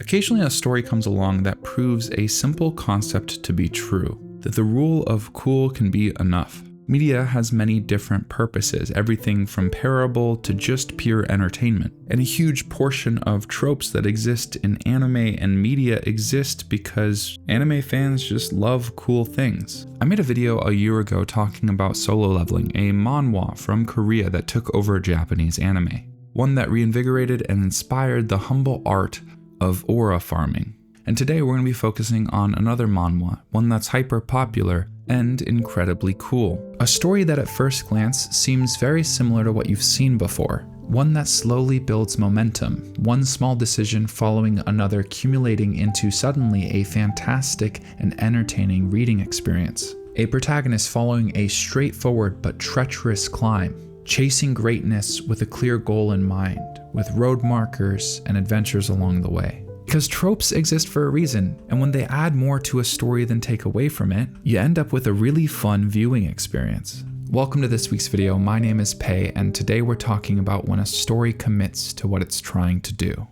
Occasionally a story comes along that proves a simple concept to be true, that the rule of cool can be enough. Media has many different purposes, everything from parable to just pure entertainment. And a huge portion of tropes that exist in anime and media exist because anime fans just love cool things. I made a video a year ago talking about Solo Leveling, a manhwa from Korea that took over Japanese anime. One that reinvigorated and inspired the humble art of aura farming. And today we're going to be focusing on another manhwa, one that's hyper popular and incredibly cool. A story that at first glance seems very similar to what you've seen before. One that slowly builds momentum, one small decision following another accumulating into suddenly a fantastic and entertaining reading experience. A protagonist following a straightforward but treacherous climb, chasing greatness with a clear goal in mind, with road markers and adventures along the way. Because tropes exist for a reason, and when they add more to a story than take away from it, you end up with a really fun viewing experience. Welcome to this week's video. My name is Pei, and today we're talking about when a story commits to what it's trying to do.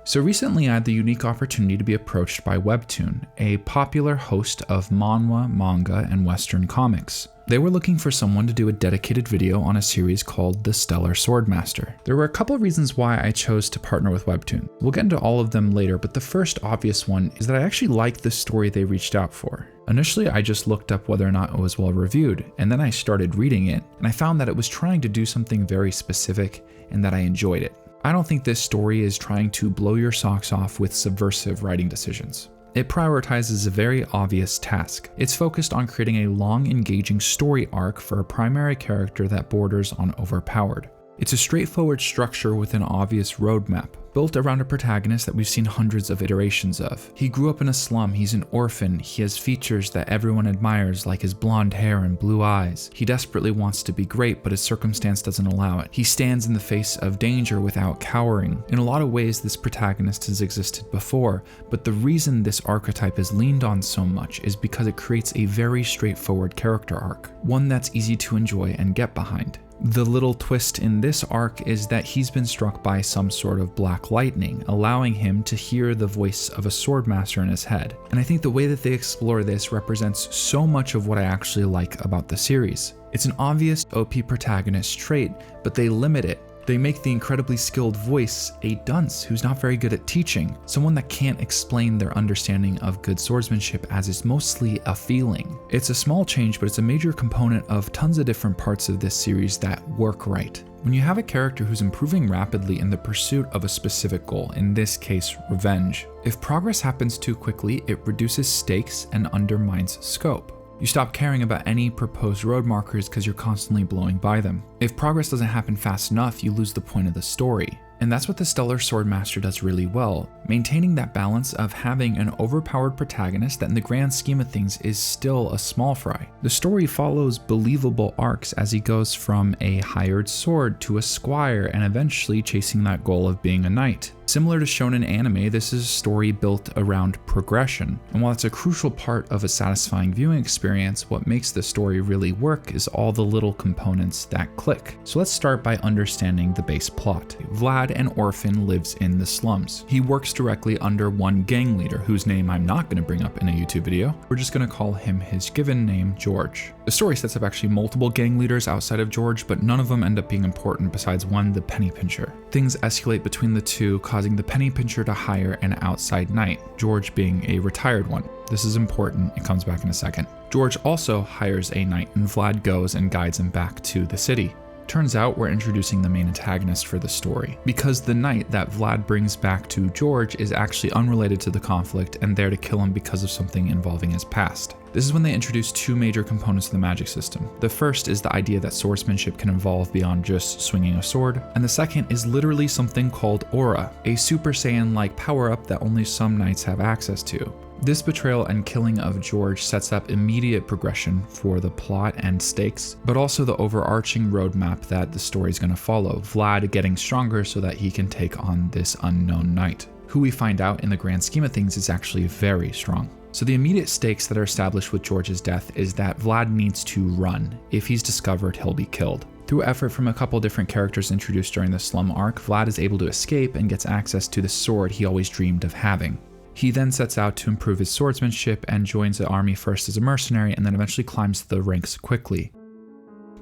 So recently I had the unique opportunity to be approached by Webtoon, a popular host of manhwa, manga, and Western comics. They were looking for someone to do a dedicated video on a series called The Stellar Swordmaster. There were a couple of reasons why I chose to partner with Webtoon. We'll get into all of them later, but the first obvious one is that I actually liked the story they reached out for. Initially, I just looked up whether or not it was well reviewed, and then I started reading it, and I found that it was trying to do something very specific and that I enjoyed it. I don't think this story is trying to blow your socks off with subversive writing decisions. It prioritizes a very obvious task. It's focused on creating a long, engaging story arc for a primary character that borders on overpowered. It's a straightforward structure with an obvious roadmap, built around a protagonist that we've seen hundreds of iterations of. He grew up in a slum, he's an orphan, he has features that everyone admires like his blonde hair and blue eyes. He desperately wants to be great, but his circumstance doesn't allow it. He stands in the face of danger without cowering. In a lot of ways, this protagonist has existed before, but the reason this archetype is leaned on so much is because it creates a very straightforward character arc, one that's easy to enjoy and get behind. The little twist in this arc is that he's been struck by some sort of black lightning, allowing him to hear the voice of a swordmaster in his head. And I think the way that they explore this represents so much of what I actually like about the series. It's an obvious OP protagonist trait, but they limit it. They make the incredibly skilled voice a dunce who's not very good at teaching, someone that can't explain their understanding of good swordsmanship as it's mostly a feeling. It's a small change, but it's a major component of tons of different parts of this series that work right. When you have a character who's improving rapidly in the pursuit of a specific goal, in this case, revenge, if progress happens too quickly, it reduces stakes and undermines scope. You stop caring about any proposed road markers because you're constantly blowing by them. If progress doesn't happen fast enough, you lose the point of the story. And that's what the Stellar Swordmaster does really well, maintaining that balance of having an overpowered protagonist that in the grand scheme of things is still a small fry. The story follows believable arcs as he goes from a hired sword to a squire and eventually chasing that goal of being a knight. Similar to shonen anime, this is a story built around progression, and while it's a crucial part of a satisfying viewing experience, what makes the story really work is all the little components that click. So let's start by understanding the base plot. Vlad, an orphan, lives in the slums. He works directly under one gang leader, whose name I'm not going to bring up in a YouTube video. We're just going to call him his given name, George. The story sets up actually multiple gang leaders outside of George, but none of them end up being important besides one, the Penny Pincher. Things escalate between the two, causing the Penny Pincher to hire an outside knight, George being a retired one. This is important, it comes back in a second. George also hires a knight, and Vlad goes and guides him back to the city. Turns out we're introducing the main antagonist for the story, because the knight that Vlad brings back to George is actually unrelated to the conflict and there to kill him because of something involving his past. This is when they introduce two major components of the magic system. The first is the idea that swordsmanship can evolve beyond just swinging a sword, and the second is literally something called aura, a Super Saiyan-like power-up that only some knights have access to. This betrayal and killing of George sets up immediate progression for the plot and stakes, but also the overarching roadmap that the story is going to follow, Vlad getting stronger so that he can take on this unknown knight, who we find out in the grand scheme of things is actually very strong. So the immediate stakes that are established with George's death is that Vlad needs to run. If he's discovered, he'll be killed. Through effort from a couple different characters introduced during the Slum arc, Vlad is able to escape and gets access to the sword he always dreamed of having. He then sets out to improve his swordsmanship and joins the army first as a mercenary and then eventually climbs the ranks quickly.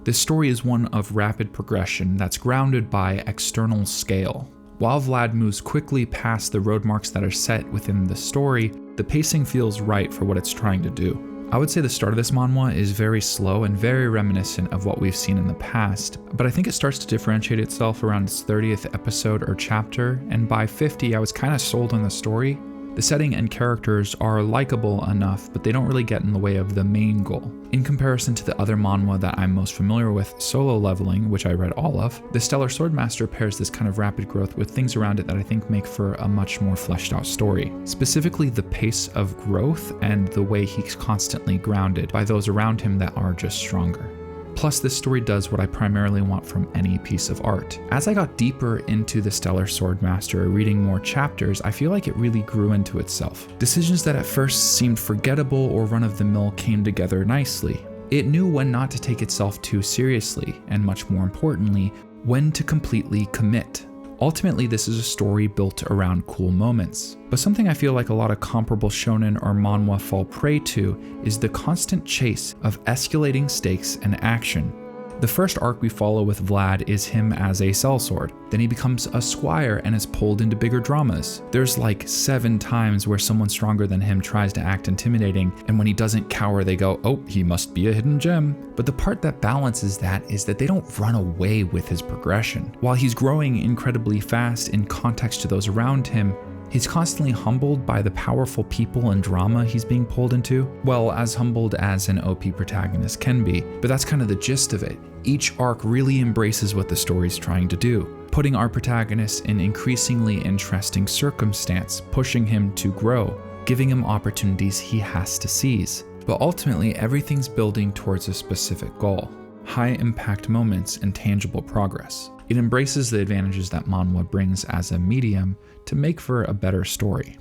This story is one of rapid progression that's grounded by external scale. While Vlad moves quickly past the road marks that are set within the story, the pacing feels right for what it's trying to do. I would say the start of this manhwa is very slow and very reminiscent of what we've seen in the past, but I think it starts to differentiate itself around its 30th episode or chapter, and by 50 I was kind of sold on the story. The setting and characters are likable enough, but they don't really get in the way of the main goal. In comparison to the other manhwa that I'm most familiar with, Solo Leveling, which I read all of, the Stellar Swordmaster pairs this kind of rapid growth with things around it that I think make for a much more fleshed out story. Specifically the pace of growth and the way he's constantly grounded by those around him that are just stronger. Plus, this story does what I primarily want from any piece of art. As I got deeper into the Stellar Swordmaster, reading more chapters, I feel like it really grew into itself. Decisions that at first seemed forgettable or run-of-the-mill came together nicely. It knew when not to take itself too seriously, and much more importantly, when to completely commit. Ultimately, this is a story built around cool moments. But something I feel like a lot of comparable shonen or manhwa fall prey to is the constant chase of escalating stakes and action. The first arc we follow with Vlad is him as a sellsword. Then he becomes a squire and is pulled into bigger dramas. There's like 7 times where someone stronger than him tries to act intimidating, and when he doesn't cower, they go, oh, he must be a hidden gem. But the part that balances that is that they don't run away with his progression. While he's growing incredibly fast in context to those around him, he's constantly humbled by the powerful people and drama he's being pulled into. Well, as humbled as an OP protagonist can be, but that's kind of the gist of it. Each arc really embraces what the story's trying to do, putting our protagonist in increasingly interesting circumstance, pushing him to grow, giving him opportunities he has to seize. But ultimately, everything's building towards a specific goal: high impact moments and tangible progress. It embraces the advantages that manhwa brings as a medium to make for a better story,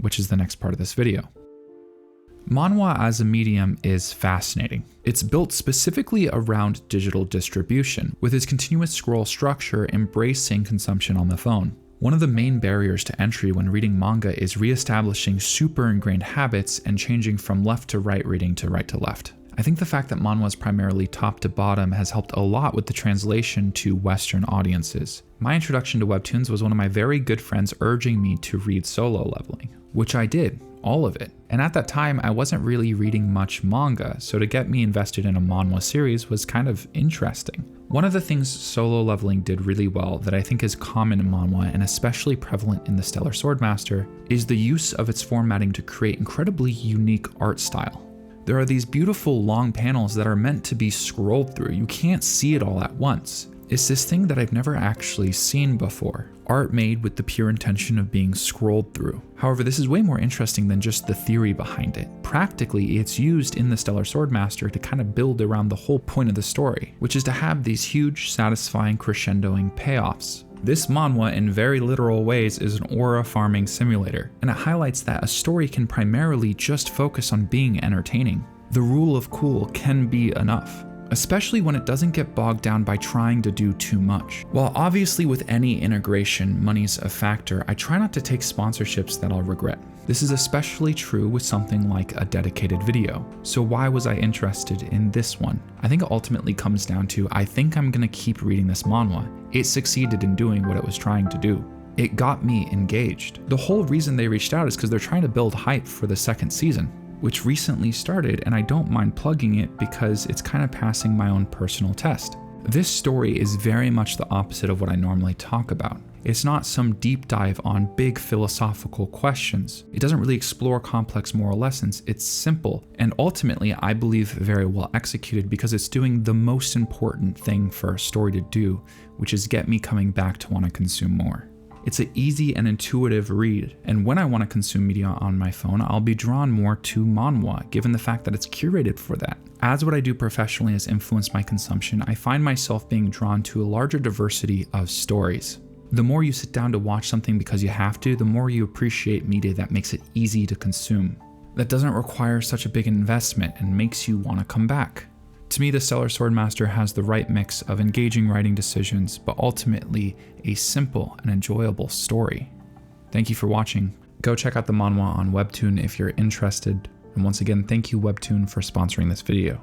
which is the next part of this video. Manhwa as a medium is fascinating. It's built specifically around digital distribution, with its continuous scroll structure embracing consumption on the phone. One of the main barriers to entry when reading manga is re-establishing super ingrained habits and changing from left to right reading to right to left. I think the fact that manhwa is primarily top to bottom has helped a lot with the translation to Western audiences. My introduction to webtoons was one of my very good friends urging me to read Solo Leveling, which I did, all of it. And at that time, I wasn't really reading much manga, so to get me invested in a manhwa series was kind of interesting. One of the things Solo Leveling did really well that I think is common in manhwa and especially prevalent in the Stellar Swordmaster is the use of its formatting to create incredibly unique art style. There are these beautiful long panels that are meant to be scrolled through. You can't see it all at once. It's this thing that I've never actually seen before. Art made with the pure intention of being scrolled through. However, this is way more interesting than just the theory behind it. Practically, it's used in the Stellar Swordmaster to kind of build around the whole point of the story, which is to have these huge, satisfying, crescendoing payoffs. This manhwa, in very literal ways, is an aura farming simulator, and it highlights that a story can primarily just focus on being entertaining. The rule of cool can be enough, especially when it doesn't get bogged down by trying to do too much. While obviously with any integration, money's a factor, I try not to take sponsorships that I'll regret. This is especially true with something like a dedicated video. So why was I interested in this one? I think it ultimately comes down to, I think I'm gonna keep reading this manhwa. It succeeded in doing what it was trying to do. It got me engaged. The whole reason they reached out is because they're trying to build hype for the second season, which recently started, and I don't mind plugging it because it's kind of passing my own personal test. This story is very much the opposite of what I normally talk about. It's not some deep dive on big philosophical questions. It doesn't really explore complex moral lessons. It's simple, and ultimately, I believe, very well executed because it's doing the most important thing for a story to do, which is get me coming back to want to consume more. It's an easy and intuitive read, and when I want to consume media on my phone, I'll be drawn more to manhwa, given the fact that it's curated for that. As what I do professionally has influenced my consumption, I find myself being drawn to a larger diversity of stories. The more you sit down to watch something because you have to, the more you appreciate media that makes it easy to consume, that doesn't require such a big investment and makes you want to come back. To me, the Stellar Swordmaster has the right mix of engaging writing decisions, but ultimately a simple and enjoyable story. Thank you for watching. Go check out the manhwa on Webtoon if you're interested. And once again, thank you Webtoon for sponsoring this video.